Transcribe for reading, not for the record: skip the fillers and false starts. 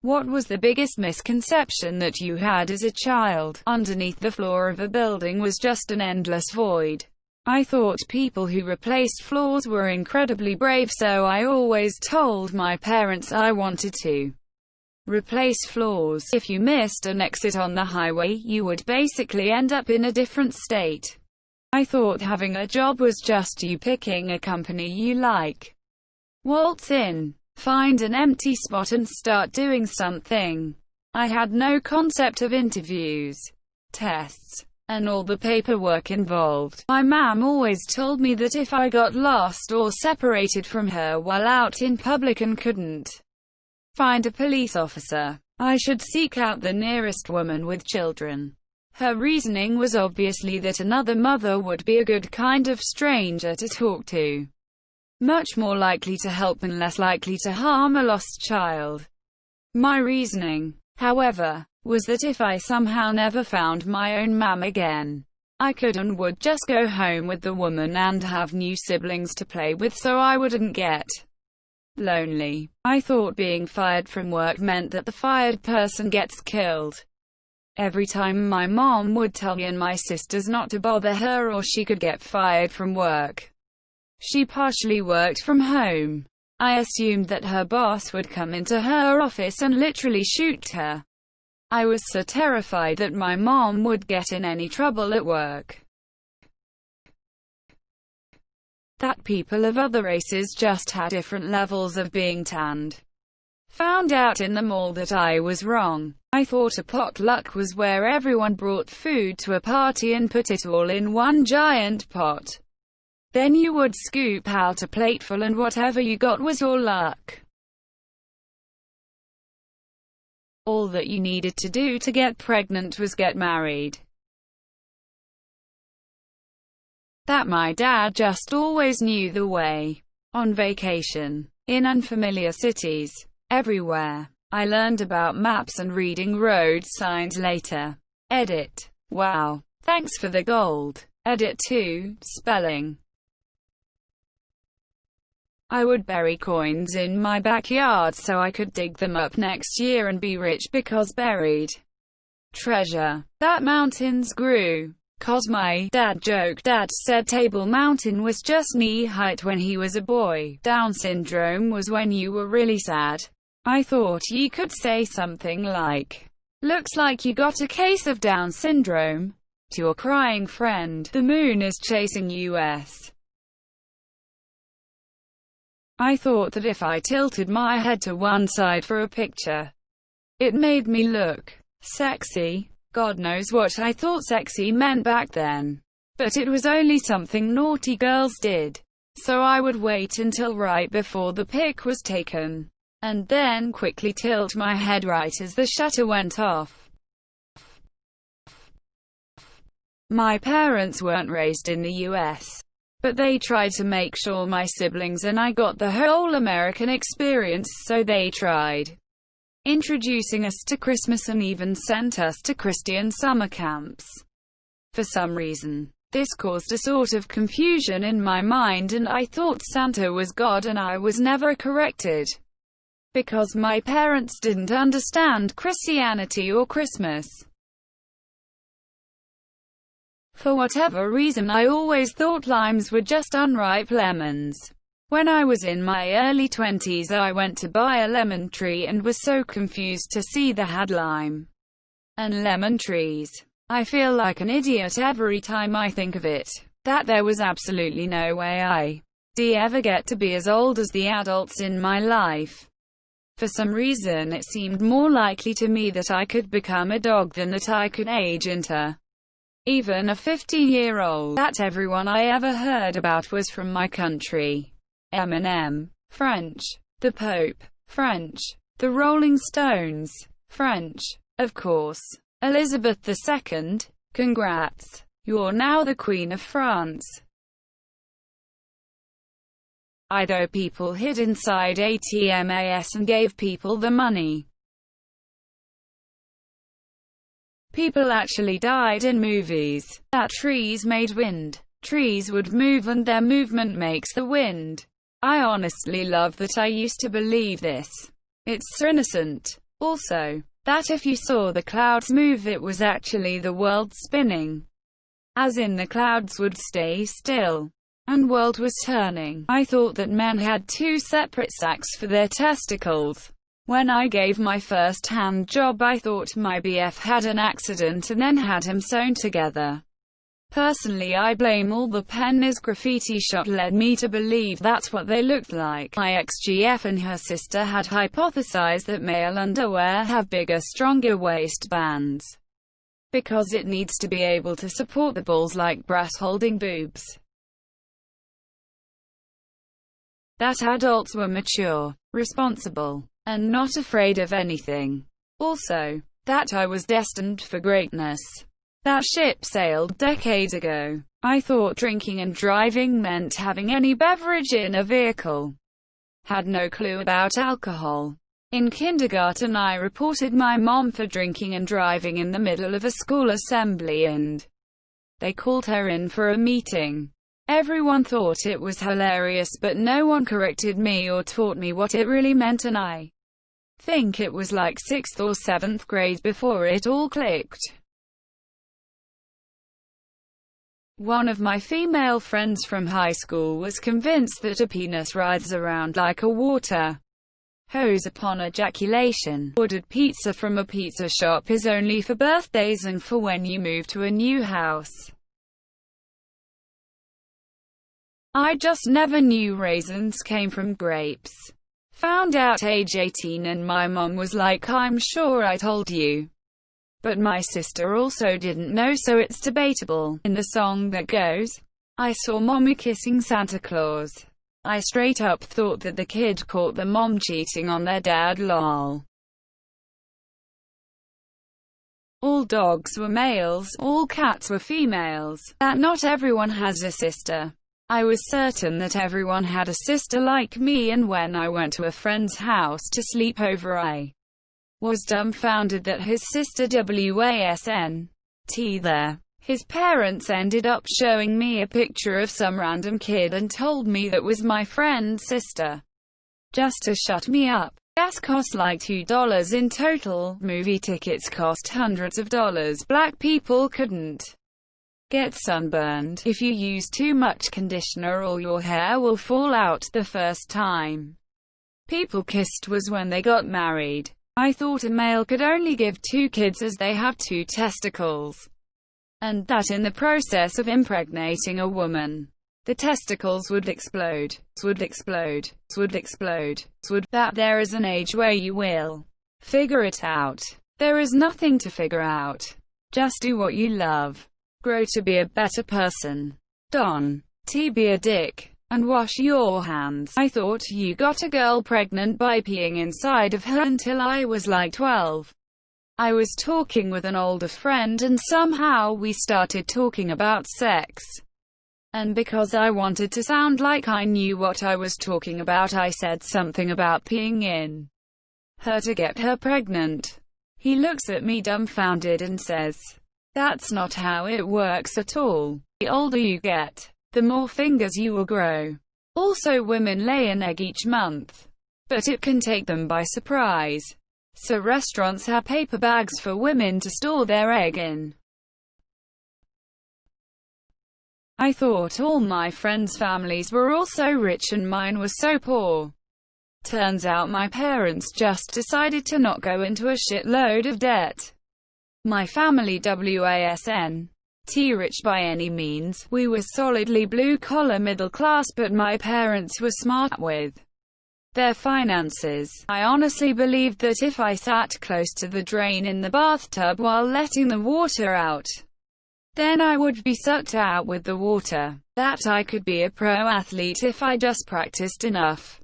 What was the biggest misconception that you had as a child? Underneath the floor of a building was just an endless void. I thought people who replaced floors were incredibly brave, so I always told my parents I wanted to replace floors. If you missed an exit on the highway, you would basically end up in a different state. I thought having a job was just you picking a company you like. Waltz in, find an empty spot and start doing something. I had no concept of interviews, tests, and all the paperwork involved. My mom always told me that if I got lost or separated from her while out in public and couldn't find a police officer, I should seek out the nearest woman with children. Her reasoning was obviously that another mother would be a good kind of stranger to talk to, much more likely to help and less likely to harm a lost child. My reasoning, however, was that if I somehow never found my own mom again, I could and would just go home with the woman and have new siblings to play with so I wouldn't get lonely. I thought being fired from work meant that the fired person gets killed. Every time my mom would tell me and my sisters not to bother her or she could get fired from work. She partially worked from home. I assumed that her boss would come into her office and literally shoot her. I was so terrified that my mom would get in any trouble at work. That people of other races just had different levels of being tanned. Found out in the mall that I was wrong. I thought a potluck was where everyone brought food to a party and put it all in one giant pot. Then you would scoop out a plateful and whatever you got was your luck. All that you needed to do to get pregnant was get married. That my dad just always knew the way. On vacation, in unfamiliar cities, everywhere. I learned about maps and reading road signs later. Edit. Wow. Thanks for the gold. Edit 2. Spelling. I would bury coins in my backyard so I could dig them up next year and be rich because buried treasure. That mountains grew. 'Cause my dad joked. Dad said Table Mountain was just knee height when he was a boy. Down syndrome was when you were really sad. I thought you could say something like, "Looks like you got a case of Down syndrome," to your crying friend. The moon is chasing us. I thought that if I tilted my head to one side for a picture, it made me look sexy. God knows what I thought sexy meant back then. But it was only something naughty girls did. So I would wait until right before the pic was taken, and then quickly tilt my head right as the shutter went off. My parents weren't raised in the US, but they tried to make sure my siblings and I got the whole American experience, so they tried introducing us to Christmas and even sent us to Christian summer camps. For some reason, this caused a sort of confusion in my mind and I thought Santa was God and I was never corrected. Because my parents didn't understand Christianity or Christmas. For whatever reason I always thought limes were just unripe lemons. When I was in my early 20s I went to buy a lemon tree and was so confused to see they had lime and lemon trees. I feel like an idiot every time I think of it, that there was absolutely no way I'd ever get to be as old as the adults in my life. For some reason it seemed more likely to me that I could become a dog than that I could age into even a 50-year-old. That everyone I ever heard about was from my country. Eminem, French. The Pope, French. The Rolling Stones, French. Of course. Elizabeth II, congrats. You're now the Queen of France. Though people hid inside ATMs and gave people the money. People actually died in movies. That trees made wind. Trees would move and their movement makes the wind. I honestly love that I used to believe this. It's so innocent. Also, that if you saw the clouds move, it was actually the world spinning. As in, the clouds would stay still, and world was turning. I thought that men had two separate sacks for their testicles. When I gave my first hand job, I thought my BF had an accident and then had him sewn together. Personally, I blame all the pennies graffiti shop led me to believe that's what they looked like. My ex-GF and her sister had hypothesized that male underwear have bigger, stronger waistbands, because it needs to be able to support the balls like brass holding boobs. That adults were mature, responsible, and not afraid of anything. Also, that I was destined for greatness. That ship sailed decades ago. I thought drinking and driving meant having any beverage in a vehicle. Had no clue about alcohol. In kindergarten, I reported my mom for drinking and driving in the middle of a school assembly, and they called her in for a meeting. Everyone thought it was hilarious, but no one corrected me or taught me what it really meant, and I think it was like 6th or 7th grade before it all clicked. One of my female friends from high school was convinced that a penis writhes around like a water hose upon ejaculation. Ordered pizza from a pizza shop is only for birthdays and for when you move to a new house. I just never knew raisins came from grapes. Found out age 18 and my mom was like, "I'm sure I told you." But my sister also didn't know, so it's debatable. In the song that goes, "I saw mommy kissing Santa Claus," I straight up thought that the kid caught the mom cheating on their dad, lol. All dogs were males, all cats were females. That not everyone has a sister. I was certain that everyone had a sister like me, and when I went to a friend's house to sleep over, I was dumbfounded that his sister wasn't there. His parents ended up showing me a picture of some random kid and told me that was my friend's sister, just to shut me up. Gas cost like $2 in total, movie tickets cost hundreds of dollars, black people couldn't get sunburned. If you use too much conditioner, all your hair will fall out. The first time people kissed was when they got married. I thought a male could only give 2 kids as they have 2 testicles, and that in the process of impregnating a woman, the testicles would explode, that there is an age where you will figure it out. There is nothing to figure out. Just do what you love. Grow to be a better person. Don't be a dick. And wash your hands. I thought you got a girl pregnant by peeing inside of her until I was like 12. I was talking with an older friend and somehow we started talking about sex. And because I wanted to sound like I knew what I was talking about, I said something about peeing in her to get her pregnant. He looks at me dumbfounded and says, "That's not how it works at all. The older you get, the more fingers you will grow. Also, women lay an egg each month, but it can take them by surprise. So restaurants have paper bags for women to store their egg in." I thought all my friends' families were also rich and mine was so poor. Turns out my parents just decided to not go into a shitload of debt. My family wasn't rich by any means. We were solidly blue-collar middle class, but my parents were smart with their finances. I honestly believed that if I sat close to the drain in the bathtub while letting the water out, then I would be sucked out with the water. That I could be a pro athlete if I just practiced enough.